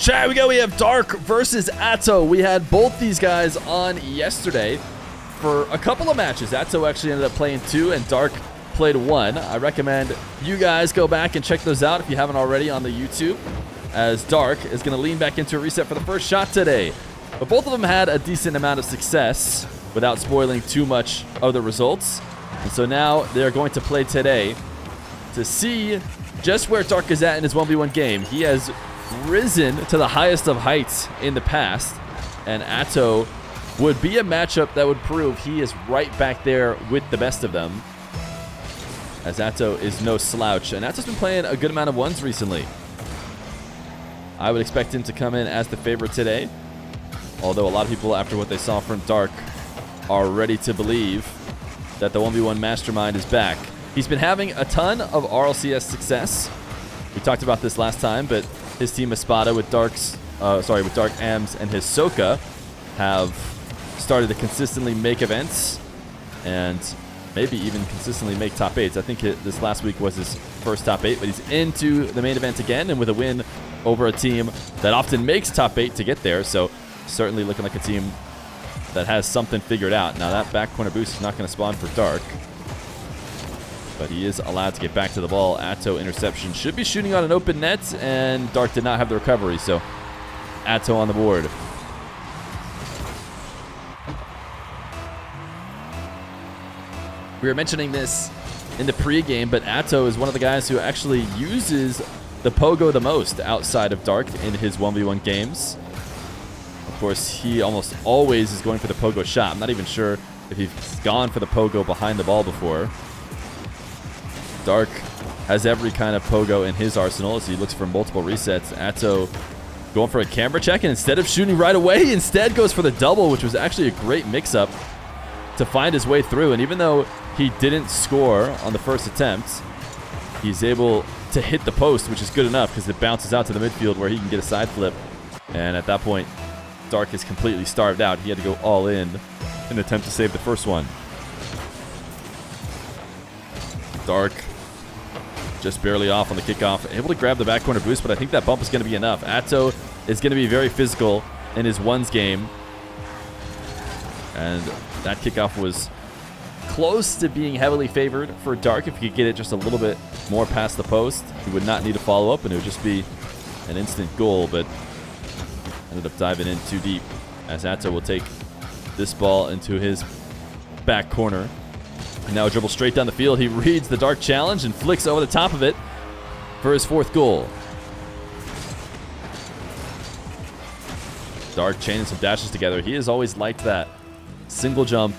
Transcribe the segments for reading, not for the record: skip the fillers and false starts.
Chat, we go. We have Dark versus Atto. We had both these guys on yesterday for a couple of matches. Atto actually ended up playing 2 and Dark played 1. I recommend you guys go back and check those out if you haven't already on the YouTube, as Dark is going to lean back into a reset for the first shot today. But both of them had a decent amount of success without spoiling too much of the results. And so now they're going to play today to see just where Dark is at in his 1v1 game. He has risen to the highest of heights in the past, and Atto would be a matchup that would prove he is right back there with the best of them, as Atto is no slouch. And Atto's been playing a good amount of 1s recently. I would expect him to come in as the favorite today, although a lot of people, after what they saw from Dark, are ready to believe that the 1v1 mastermind is back. He's been having a ton of RLCS success. We talked about this last time, but his team Espada with Dark Ams and his Soka have started to consistently make events and maybe even consistently make top 8s. I think this last week was his first top 8, but he's into the main event again, and with a win over a team that often makes top 8 to get there. So certainly looking like a team that has something figured out. Now that back corner boost is not going to spawn for Dark, but he is allowed to get back to the ball. Atto interception, should be shooting on an open net, and Dark did not have the recovery, so Atto on the board. We were mentioning this in the pregame, but Atto is one of the guys who actually uses the pogo the most outside of Dark in his 1v1 games. Of course, he almost always is going for the pogo shot. I'm not even sure if he's gone for the pogo behind the ball before. Dark has every kind of pogo in his arsenal as he looks for multiple resets. Atto going for a camera check, and instead of shooting right away, instead goes for the double, which was actually a great mix-up to find his way through. And even though he didn't score on the first attempt, he's able to hit the post, which is good enough because it bounces out to the midfield where he can get a side flip. And at that point, Dark is completely starved out. He had to go all in an attempt to save the first one. Dark just barely off on the kickoff, able to grab the back corner boost, but I think that bump is going to be enough. Atto is going to be very physical in his 1s game, and that kickoff was close to being heavily favored for Dark. If he could get it just a little bit more past the post, he would not need to follow up, and it would just be an instant goal, but ended up diving in too deep, as Atto will take this ball into his back corner. And now dribble straight down the field. He reads the Dark challenge and flicks over the top of it for his 4th goal. Dark chaining some dashes together. He has always liked that single jump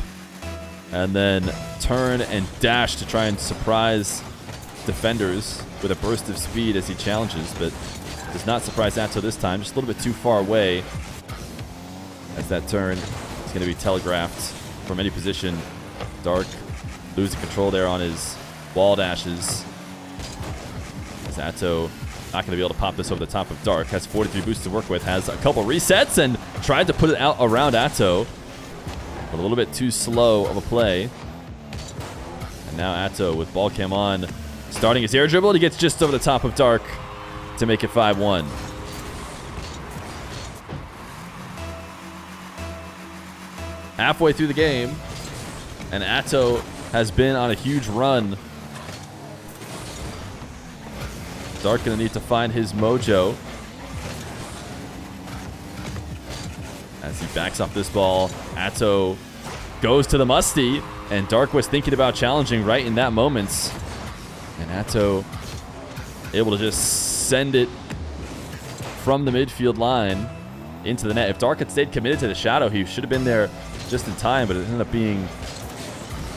and then turn and dash to try and surprise defenders with a burst of speed as he challenges, but does not surprise Atto this time. Just a little bit too far away, as that turn is going to be telegraphed from any position. Dark losing control there on his wall dashes. As Atto not going to be able to pop this over the top of Dark. Has 43 boosts to work with. Has a couple resets and tried to put it out around Atto. But a little bit too slow of a play. And now Atto with ball cam on, starting his air dribble. And he gets just over the top of Dark to make it 5-1. Halfway through the game, and Atto has been on a huge run. Dark gonna need to find his mojo as he backs off this ball. Atto goes to the musty, and Dark was thinking about challenging right in that moment. And Atto able to just send it from the midfield line into the net. If Dark had stayed committed to the shadow, he should have been there just in time, but it ended up being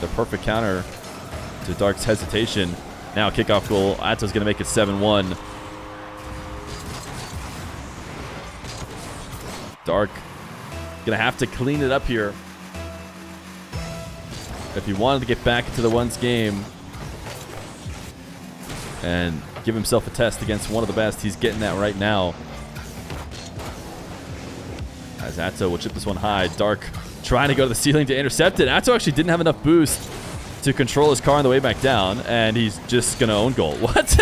the perfect counter to Dark's hesitation. Now kickoff goal. Atto's going to make it 7-1. Dark going to have to clean it up here if he wanted to get back into the 1s game and give himself a test against one of the best. He's getting that right now, as Atto will chip this one high. Dark trying to go to the ceiling to intercept it. Atto actually didn't have enough boost to control his car on the way back down, and he's just going to own goal. What?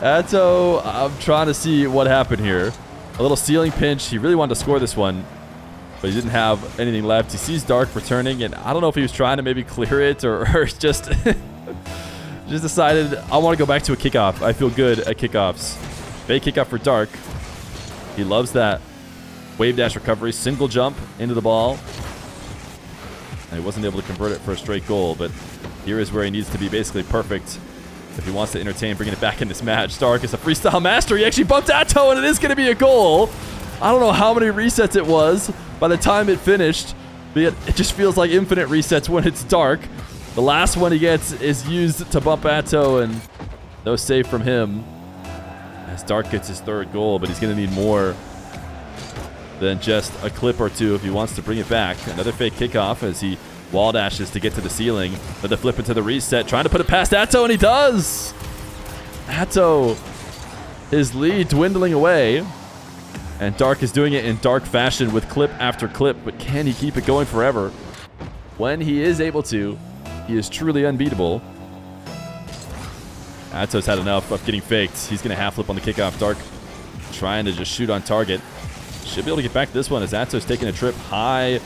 Atto, I'm trying to see what happened here. A little ceiling pinch. He really wanted to score this one, but he didn't have anything left. He sees Dark returning, and I don't know if he was trying to maybe clear it or just just decided, I want to go back to a kickoff. I feel good at kickoffs. Fake kickoff for Dark. He loves that wave dash recovery. Single jump into the ball. And he wasn't able to convert it for a straight goal, but here is where he needs to be basically perfect if he wants to entertain bringing it back in this match. Dark is a freestyle master. He actually bumped Atto, and it is going to be a goal. I don't know how many resets it was by the time it finished, but it just feels like infinite resets when it's Dark. The last one he gets is used to bump Atto, and no save from him as Dark gets his third goal, but he's going to need more than just a clip or two if he wants to bring it back. Another fake kickoff as he wall dashes to get to the ceiling, but the flip into the reset, trying to put it past Atto, and he does! Atto, his lead dwindling away, and Dark is doing it in Dark fashion with clip after clip, but can he keep it going forever? When he is able to, he is truly unbeatable. Atto's had enough of getting faked. He's going to half flip on the kickoff. Dark trying to just shoot on target. Should be able to get back to this one as Atto's taking a trip high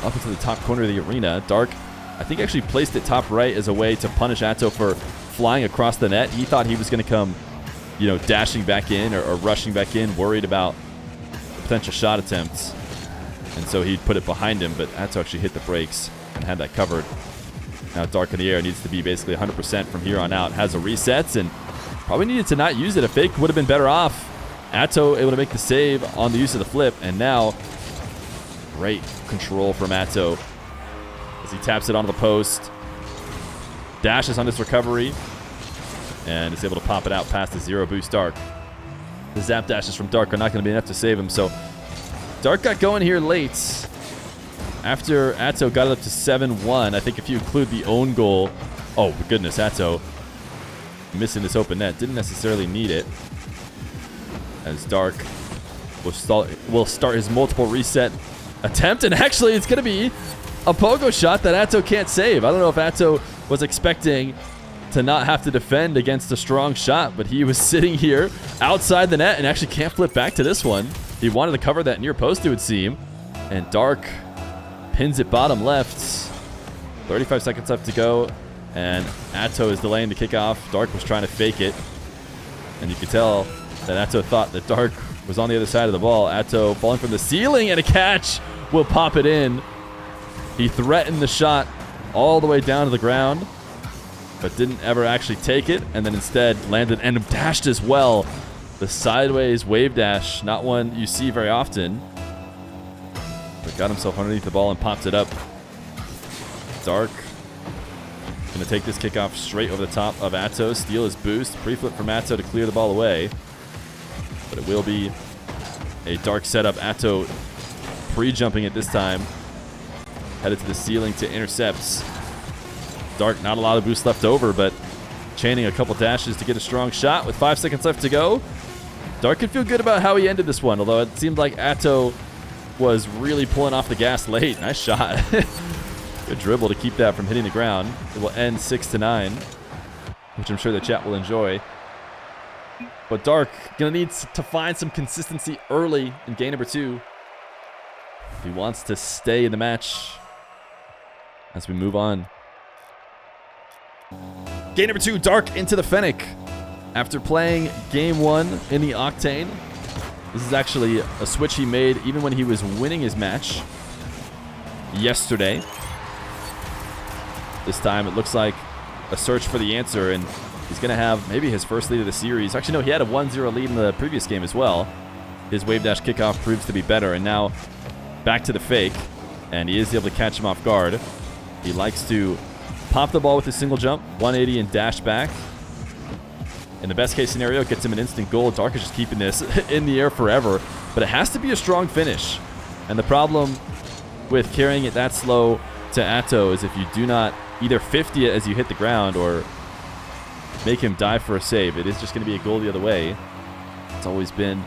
up into the top corner of the arena. Dark, I think, actually placed it top right as a way to punish Atto for flying across the net. He thought he was going to come, you know, dashing back in or rushing back in, worried about potential shot attempts. And so he'd put it behind him, but Atto actually hit the brakes and had that covered. Now Dark in the air needs to be basically 100% from here on out. Has a reset and probably needed to not use it. A fake would have been better off. Atto able to make the save on the use of the flip, and now great control from Atto as he taps it onto the post. Dashes on this recovery and is able to pop it out past the zero boost Dark. The zap dashes from Dark are not going to be enough to save him, so Dark got going here late. After Atto got it up to 7-1, I think if you include the own goal, oh goodness, Atto missing this open net. Didn't necessarily need it, as Dark will start his multiple reset attempt, and actually it's going to be a pogo shot that Atto can't save. I don't know if Atto was expecting to not have to defend against a strong shot, but he was sitting here outside the net and actually can't flip back to this one. He wanted to cover that near post, it would seem, and Dark pins it bottom left. 35 seconds left to go, and Atto is delaying the kickoff. Dark was trying to fake it, and you could tell that Atto thought that Dark was on the other side of the ball. Atto falling from the ceiling, and a catch will pop it in. He threatened the shot all the way down to the ground, but didn't ever actually take it, and then instead landed and dashed as well. The sideways wave dash, not one you see very often, but got himself underneath the ball and popped it up. Dark going to take this kickoff straight over the top of Atto, steal his boost, pre-flip from Atto to clear the ball away. But it will be a Dark setup. Atto pre-jumping it this time. Headed to the ceiling to intercepts. Dark, not a lot of boost left over, but chaining a couple dashes to get a strong shot with 5 seconds left to go. Dark can feel good about how he ended this one, although it seemed like Atto was really pulling off the gas late. Nice shot. Good dribble to keep that from hitting the ground. It will end 6-9, which I'm sure the chat will enjoy. But Dark gonna need to find some consistency early in game number 2 if he wants to stay in the match as we move on. Game number 2, Dark into the Fennec. After playing game 1 in the Octane, this is actually a switch he made even when he was winning his match yesterday. This time it looks like a search for the answer, and he's going to have maybe his first lead of the series. Actually, no, he had a 1-0 lead in the previous game as well. His wave dash kickoff proves to be better, and now back to the fake, and he is able to catch him off guard. He likes to pop the ball with his single jump, 180 and dash back. In the best case scenario, it gets him an instant goal. Dark is just keeping this in the air forever, but it has to be a strong finish. And the problem with carrying it that slow to Atto is if you do not either 50 it as you hit the ground or make him dive for a save, it is just going to be a goal the other way. It's always been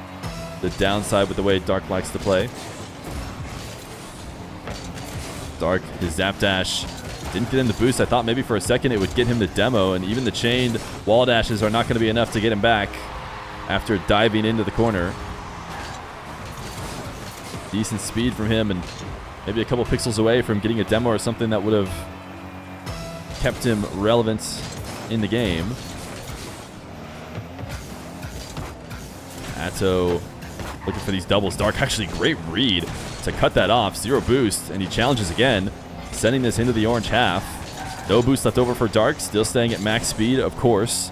the downside with the way Dark likes to play. Dark, his zap dash Didn't get him the boost. I thought maybe for a second it would get him the demo, and even the chained wall dashes are not going to be enough to get him back after diving into the corner. Decent speed from him, and maybe a couple pixels away from getting a demo or something that would have kept him relevant in the game. Atto looking for these doubles. Dark, actually great read to cut that off. 0 boost, and he challenges again, sending this into the orange half. No boost left over for Dark, still staying at max speed, of course,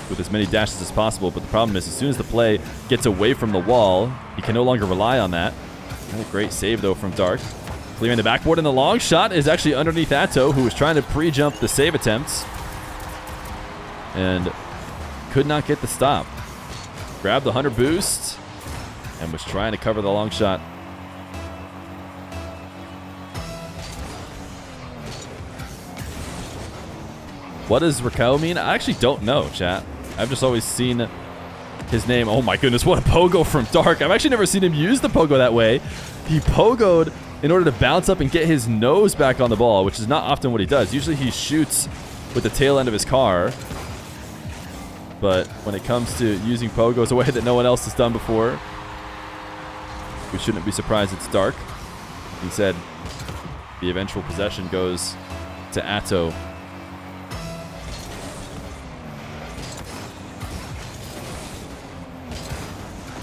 with as many dashes as possible. But the problem is, as soon as the play gets away from the wall, he can no longer rely on that. And a great save, though, from Dark. Clearing the backboard, and the long shot is actually underneath Atto, who was trying to pre-jump the save attempts and could not get the stop. Grabbed the 100 boost and was trying to cover the long shot. What does Raquel mean? I actually don't know, chat. I've just always seen his name. Oh my goodness, what a pogo from Dark. I've actually never seen him use the pogo that way. He pogoed in order to bounce up and get his nose back on the ball, which is not often what he does. Usually he shoots with the tail end of his car. But when it comes to using pogos a way that no one else has done before, we shouldn't be surprised it's Dark. He said the eventual possession goes to Atto.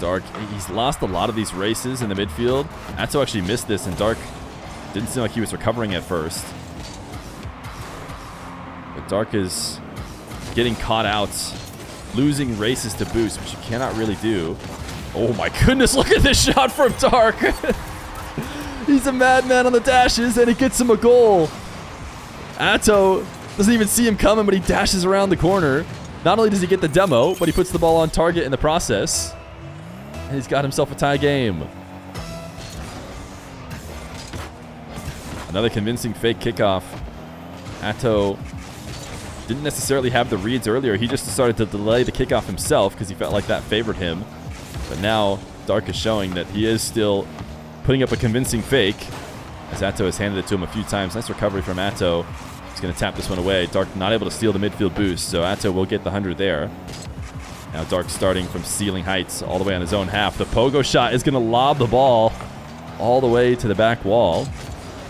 Dark, he's lost a lot of these races in the midfield. Atto actually missed this, and Dark didn't seem like he was recovering at first. But Dark is getting caught out, losing races to boost, which you cannot really do. Oh my goodness, look at this shot from Dark. He's a madman on the dashes, and he gets him a goal. Atto doesn't even see him coming, but he dashes around the corner. Not only does he get the demo, but he puts the ball on target in the process. And he's got himself a tie game. Another convincing fake kickoff. Atto didn't necessarily have the reads earlier. He just started to delay the kickoff himself because he felt like that favored him. But now Dark is showing that he is still putting up a convincing fake, as Atto has handed it to him a few times. Nice recovery from Atto. He's going to tap this one away. Dark not able to steal the midfield boost, so Atto will get the 100 there. Now Dark starting from ceiling heights all the way on his own half. The pogo shot is going to lob the ball all the way to the back wall.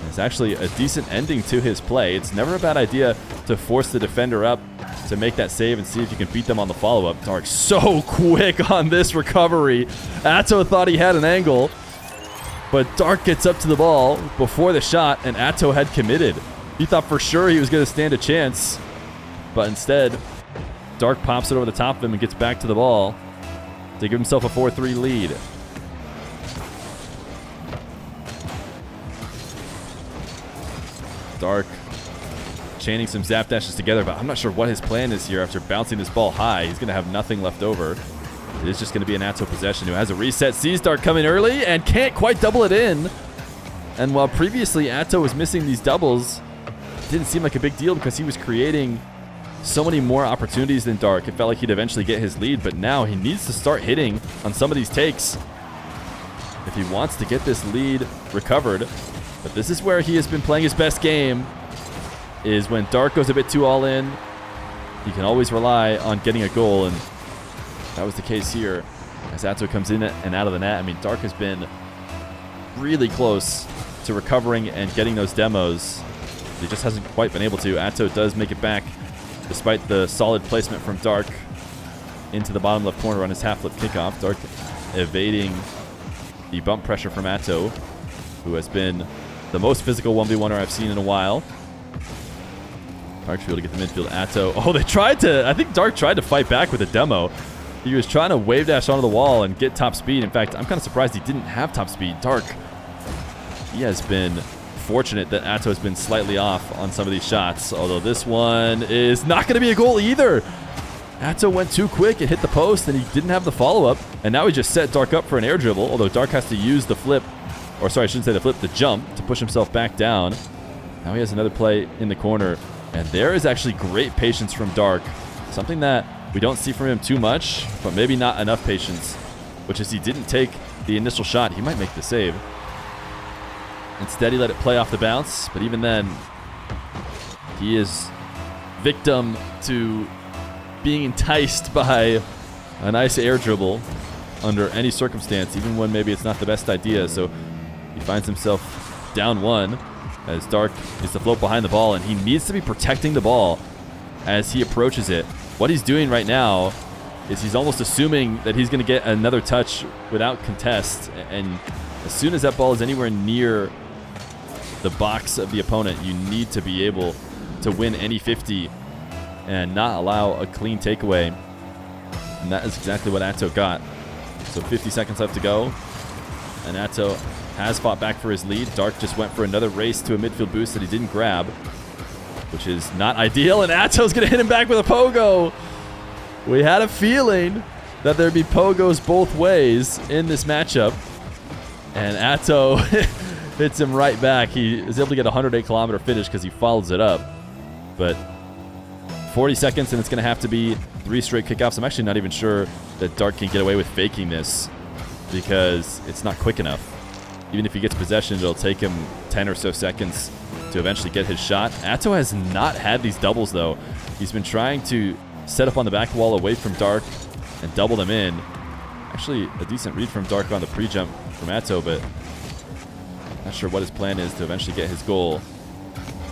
It's actually a decent ending to his play. It's never a bad idea to force the defender up to make that save and see if you can beat them on the follow-up. Dark so quick on this recovery. Atto thought he had an angle, but Dark gets up to the ball before the shot, and Atto had committed. He thought for sure he was going to stand a chance, but instead, Dark pops it over the top of him and gets back to the ball to give himself a 4-3 lead. Dark chaining some zap dashes together, but I'm not sure what his plan is here after bouncing this ball high. He's going to have nothing left over. It is just going to be an Atto possession, who has a reset, sees Dark coming early, and can't quite double it in. And while previously Atto was missing these doubles, it didn't seem like a big deal because he was creating so many more opportunities than Dark. It felt like he'd eventually get his lead, but now he needs to start hitting on some of these takes if he wants to get this lead recovered. But this is where he has been playing his best game, is when Dark goes a bit too all in. He can always rely on getting a goal, and that was the case here as Atto comes in and out of the net. I mean, Dark has been really close to recovering and getting those demos. He just hasn't quite been able to. Atto does make it back despite the solid placement from Dark into the bottom left corner on his half-flip kickoff. Dark evading the bump pressure from Atto, who has been the most physical 1v1er I've seen in a while. Dark should be able to get the midfield. Atto. Oh, they tried to... I think Dark tried to fight back with a demo. He was trying to wave dash onto the wall and get top speed. In fact, I'm kind of surprised he didn't have top speed. Dark, he has been fortunate that Atto has been slightly off on some of these shots, although this one is not going to be a goal either. Atto went too quick. It hit the post, and he didn't have the follow-up, and now he just set Dark up for an air dribble, although Dark has to use the flip, or sorry, I shouldn't say the flip, the jump to push himself back down. Now he has another play in the corner, and there is actually great patience from Dark, something that we don't see from him too much, but maybe not enough patience, which is he didn't take the initial shot. He might make the save. Instead, he let it play off the bounce, but even then, He is victim to being enticed by a nice air dribble under any circumstance, even when maybe it's not the best idea. So he finds himself down 1 as Dark is to float behind the ball, and he needs to be protecting the ball as he approaches it. What he's doing right now is he's almost assuming that he's going to get another touch without contest, and as soon as that ball is anywhere near the box of the opponent, you need to be able to win any 50 and not allow a clean takeaway. And that is exactly what Atto got. So 50 seconds left to go, and Atto has fought back for his lead. Dark just went for another race to a midfield boost that he didn't grab, which is not ideal, and Atto's going to hit him back with a pogo. We had a feeling that there'd be pogos both ways in this matchup, and Atto hits him right back. He is able to get a 108-kilometer finish because he follows it up. But 40 seconds, and it's going to have to be 3 straight kickoffs. I'm actually not even sure that Dark can get away with faking this because it's not quick enough. Even if he gets possession, it'll take him 10 or so seconds to eventually get his shot. Atto has not had these doubles, though. He's been trying to set up on the back wall away from Dark and double them in. Actually, a decent read from Dark on the pre-jump from Atto, but not sure what his plan is to eventually get his goal.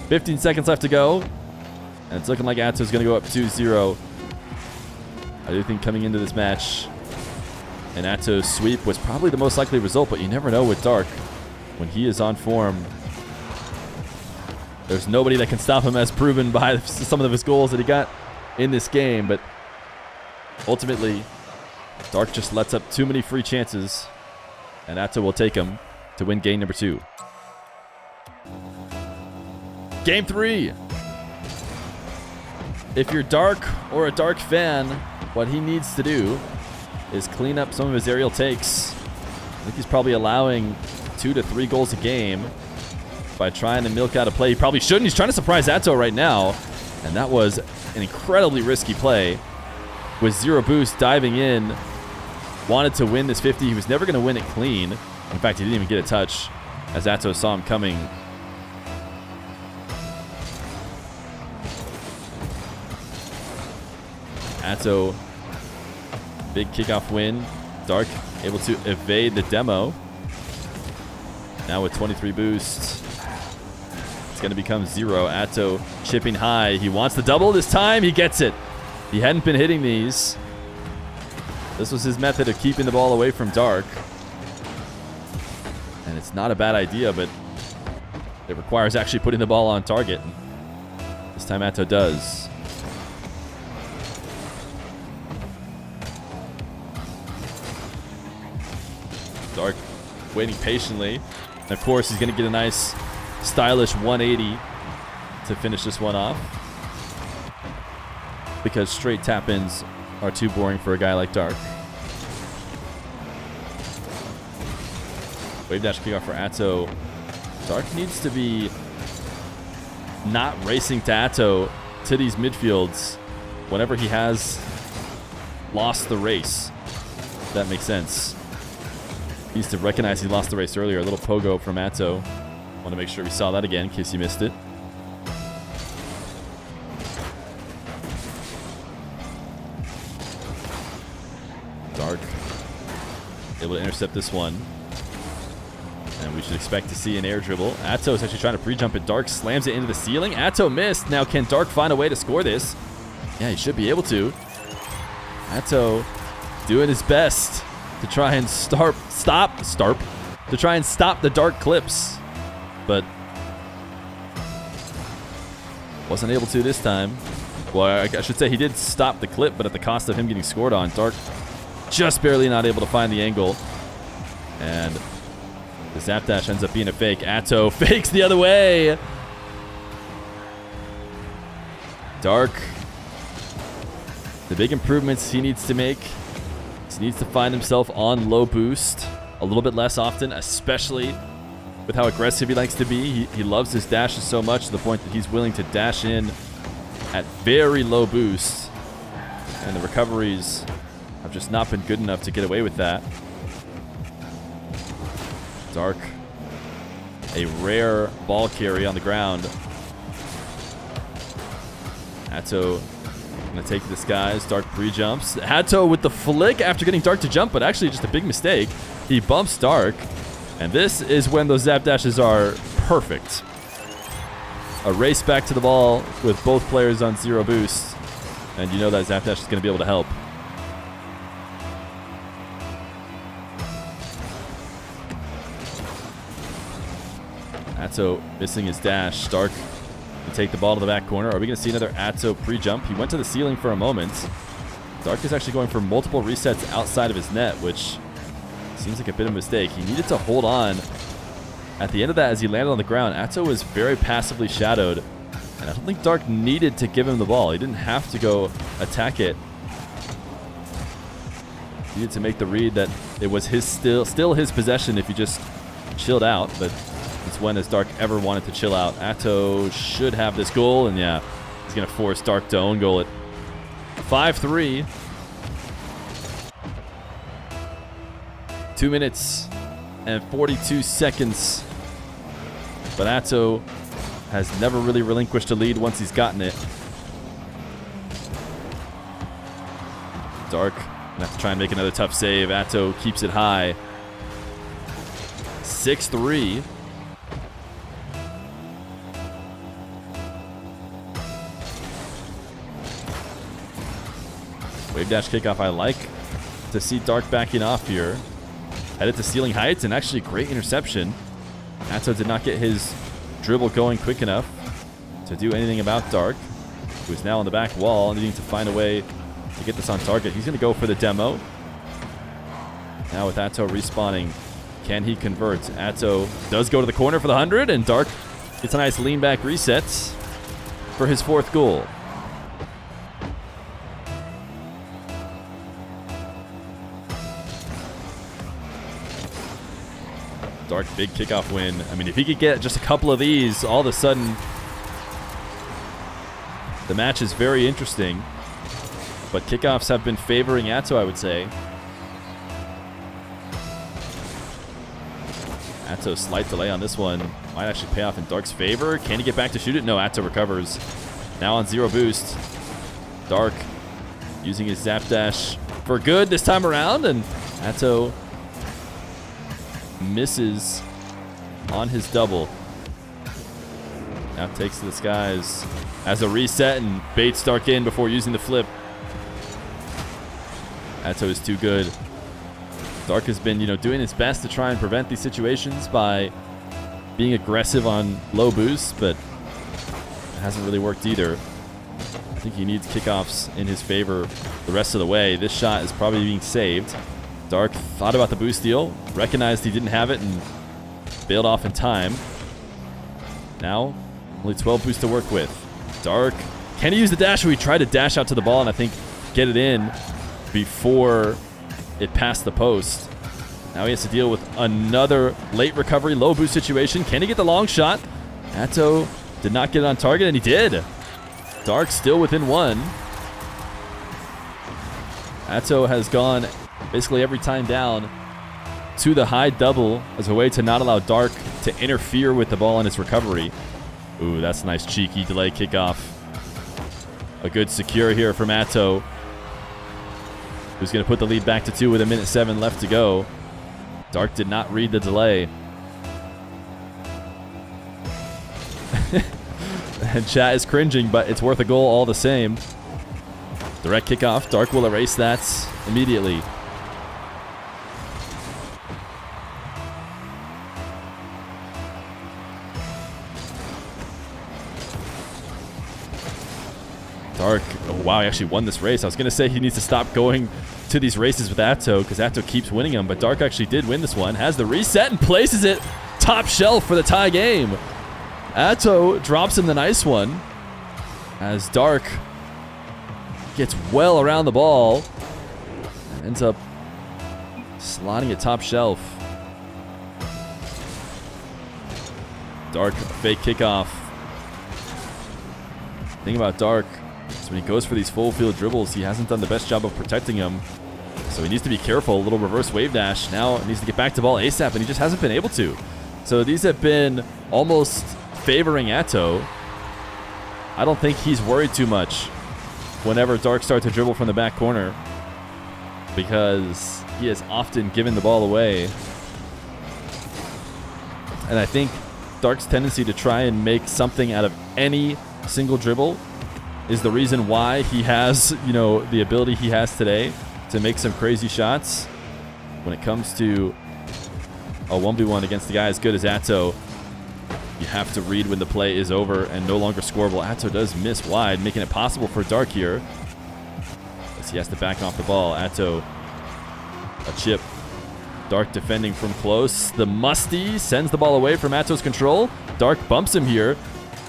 15 seconds left to go, and it's looking like Atto's going to go up 2-0. I do think coming into this match, an Atto's sweep was probably the most likely result, but you never know with Dark. When he is on form, there's nobody that can stop him, as proven by some of his goals that he got in this game. But ultimately, Dark just lets up too many free chances, and Atto will take him to win game number 2. Game 3. If you're Dark or a Dark fan, what he needs to do is clean up some of his aerial takes. I think he's probably allowing 2 to 3 goals a game by trying to milk out a play he probably shouldn't. He's trying to surprise Atto right now, and that was an incredibly risky play. With 0 boost, diving in, wanted to win this 50. He was never going to win it clean. In fact, he didn't even get a touch as Atto saw him coming. Atto, big kickoff win. Dark able to evade the demo. Now with 23 boost, it's going to become 0. Atto chipping high. He wants the double this time. He gets it. He hadn't been hitting these. This was his method of keeping the ball away from Dark. And it's not a bad idea, but it requires actually putting the ball on target. This time Atto does. Dark waiting patiently. And of course, he's going to get a nice, stylish 180 to finish this one off. Because straight tap-ins are too boring for a guy like Dark. Wave dash kickoff for Atto. Dark needs to be not racing to Atto to these midfields whenever he has lost the race. If that makes sense. He needs to recognize he lost the race earlier. A little pogo from Atto. Want to make sure we saw that again in case you missed it. Dark able to intercept this one. And we should expect to see an air dribble. Atto is actually trying to pre-jump it. Dark slams it into the ceiling. Atto missed. Now can Dark find a way to score this? Yeah, he should be able to. Atto doing his best to try and stop the Dark clips. But wasn't able to this time. Well, I should say he did stop the clip, but at the cost of him getting scored on. Dark just barely not able to find the angle. And the zap dash ends up being a fake. Atto fakes the other way. Dark. The big improvements he needs to make. He needs to find himself on low boost a little bit less often, especially with how aggressive he likes to be. He loves his dashes so much to the point that he's willing to dash in at very low boost. And the recoveries have just not been good enough to get away with that. Dark, a rare ball carry on the ground. Atto gonna take the skies. Dark pre-jumps. Atto with the flick after getting Dark to jump, but actually just a big mistake. He bumps Dark, and this is when those zap dashes are perfect. A race back to the ball with both players on 0 boost, and you know that zap dash is gonna be able to help. Atto missing his dash. Dark can take the ball to the back corner. Are we going to see another Atto pre-jump? He went to the ceiling for a moment. Dark is actually going for multiple resets outside of his net, which seems like a bit of a mistake. He needed to hold on. At the end of that, as he landed on the ground, Atto was very passively shadowed, and I don't think Dark needed to give him the ball. He didn't have to go attack it. He needed to make the read that it was his still his possession if he just chilled out, but it's when has Dark ever wanted to chill out. Atto should have this goal, and yeah, he's going to force Dark to own goal it. 5-3. 2 minutes and 42 seconds. But Atto has never really relinquished a lead once he's gotten it. Dark gonna have to try and make another tough save. Atto keeps it high. 6-3. Wave dash kickoff. I like to see Dark backing off here. Headed to ceiling heights, and actually great interception. Atto did not get his dribble going quick enough to do anything about Dark, who is now on the back wall, needing to find a way to get this on target. He's going to go for the demo. Now with Atto respawning, can he convert? Atto does go to the corner for the 100, and Dark gets a nice lean back reset for his 4th goal. Dark, big kickoff win. I mean, if he could get just a couple of these, all of a sudden, the match is very interesting. But kickoffs have been favoring Atto, I would say. Atto, slight delay on this one. Might actually pay off in Dark's favor. Can he get back to shoot it? No, Atto recovers. Now on 0 boost. Dark using his zap dash for good this time around, and Atto misses on his double. Now takes to the skies as a reset and baits Dark in before using the flip. Atto is too good. Dark has been, doing his best to try and prevent these situations by being aggressive on low boosts, but it hasn't really worked either. I think he needs kickoffs in his favor the rest of the way. This shot is probably being saved. Dark thought about the boost deal, recognized he didn't have it, and bailed off in time. Now, only 12 boosts to work with. Dark, can he use the dash? He tried to dash out to the ball and I think get it in before it passed the post. Now he has to deal with another late recovery, low boost situation. Can he get the long shot? Atto did not get it on target, and he did. Dark still within 1. Atto has gone basically every time down to the high double as a way to not allow Dark to interfere with the ball in its recovery. Ooh, that's a nice cheeky delay kickoff. A good secure here from Atto, who's going to put the lead back to 2 with 1:07 left to go. Dark did not read the delay. And chat is cringing, but it's worth a goal all the same. Direct kickoff. Dark will erase that immediately. Dark, oh wow, he actually won this race. I was going to say he needs to stop going to these races with Atto because Atto keeps winning them, but Dark actually did win this one. Has the reset and places it top shelf for the tie game. Atto drops him the nice one as Dark gets well around the ball and ends up slotting it top shelf. Dark, fake kickoff. Thing about Dark, so when he goes for these full field dribbles, he hasn't done the best job of protecting them. So he needs to be careful. A little reverse wave dash. Now he needs to get back to ball ASAP, and he just hasn't been able to. So these have been almost favoring Atto. I don't think he's worried too much whenever Dark starts to dribble from the back corner, because he has often given the ball away. And I think Dark's tendency to try and make something out of any single dribble is the reason why he has, you know, the ability he has today to make some crazy shots. When it comes to a 1v1 against a guy as good as Atto, you have to read when the play is over and no longer scoreable. Atto does miss wide, making it possible for Dark here, as he has to back off the ball. Atto, a chip. Dark defending from close. The musty sends the ball away from Atto's control. Dark bumps him here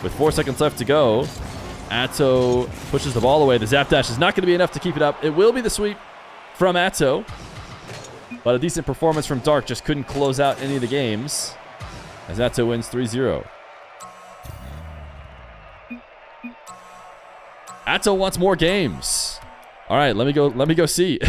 with 4 seconds left to go. Atto pushes the ball away. The zap dash is not going to be enough to keep it up. It will be the sweep from Atto, but a decent performance from Dark just couldn't close out any of the games, as Atto wins 3-0. Atto wants more games. All right, let me go see.